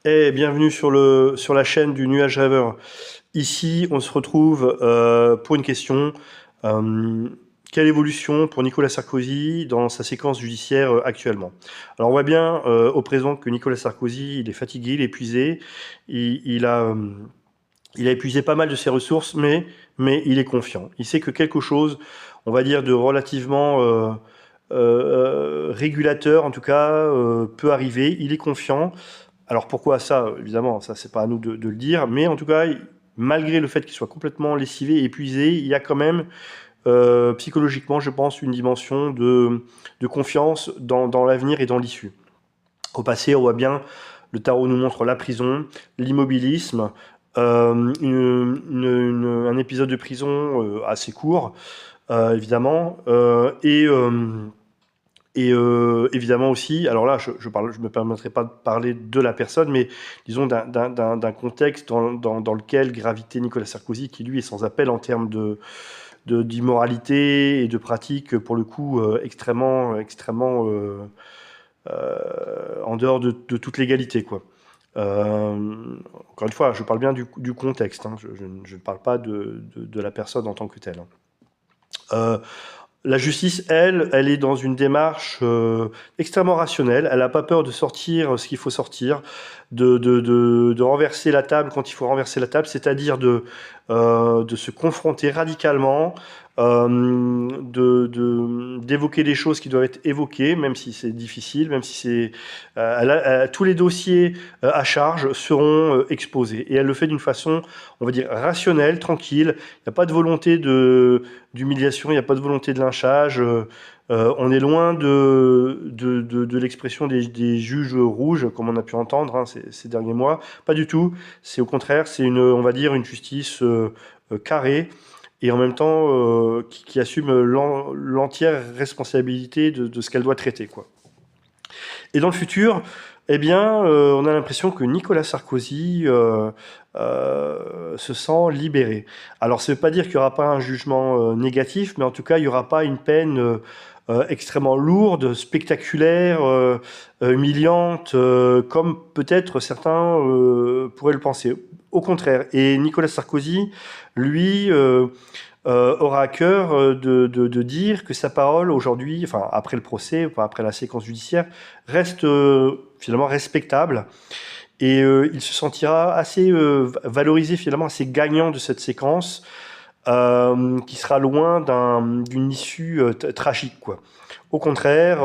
Et bienvenue sur la chaîne du Nuage Rêveur. Ici, on se retrouve pour une question. Euh, Quelle évolution pour Nicolas Sarkozy dans sa séquence judiciaire actuellement? Alors on voit bien au présent que Nicolas Sarkozy, il est fatigué, il est épuisé, il, il a, euh, il a épuisé pas mal de ses ressources, mais il est confiant. Il sait que quelque chose, on va dire, de relativement régulateur, en tout cas, peut arriver. Il est confiant. Alors pourquoi ça? Évidemment, ça c'est pas à nous de le dire, mais en tout cas, malgré le fait qu'il soit complètement lessivé et épuisé, il y a quand même psychologiquement, je pense, une dimension de confiance dans l'avenir et dans l'issue. Au passé, on voit bien, le tarot nous montre la prison, l'immobilisme, un épisode de prison assez court, évidemment, évidemment aussi, alors là, je me permettrai pas de parler de la personne, mais disons d'un contexte dans lequel gravitait Nicolas Sarkozy, qui lui est sans appel en termes d'immoralité et de pratiques, pour le coup, extrêmement en dehors de toute légalité, quoi. Encore une fois, je parle bien du contexte, hein, je ne parle pas de la personne en tant que telle, hein. Euh, la justice, elle est dans une démarche extrêmement rationnelle. Elle n'a pas peur de sortir ce qu'il faut sortir, de renverser la table quand il faut renverser la table, c'est-à-dire de se confronter radicalement, d'évoquer des choses qui doivent être évoquées, même si c'est difficile, même si c'est... tous les dossiers à charge seront exposés. Et elle le fait d'une façon, on va dire, rationnelle, tranquille. Il n'y a pas de volonté d'humiliation, il n'y a pas de volonté de lynchage. On est loin de l'expression des juges rouges, comme on a pu entendre, hein, ces derniers mois. Pas du tout. C'est au contraire, c'est on va dire, une justice carrée et en même temps qui assume l'entière responsabilité de ce qu'elle doit traiter, quoi. Et dans le futur, eh bien, on a l'impression que Nicolas Sarkozy se sent libéré. Alors, ça ne veut pas dire qu'il n'y aura pas un jugement négatif, mais en tout cas, il n'y aura pas une peine extrêmement lourde, spectaculaire, humiliante, comme peut-être certains pourraient le penser. Au contraire. Et Nicolas Sarkozy, lui, aura à cœur de dire que sa parole aujourd'hui, enfin après le procès, enfin, après la séquence judiciaire, reste finalement respectable et il se sentira assez valorisé, finalement assez gagnant de cette séquence qui sera loin d'une issue tragique, quoi. Au contraire,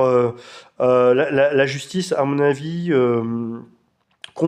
la justice, à mon avis,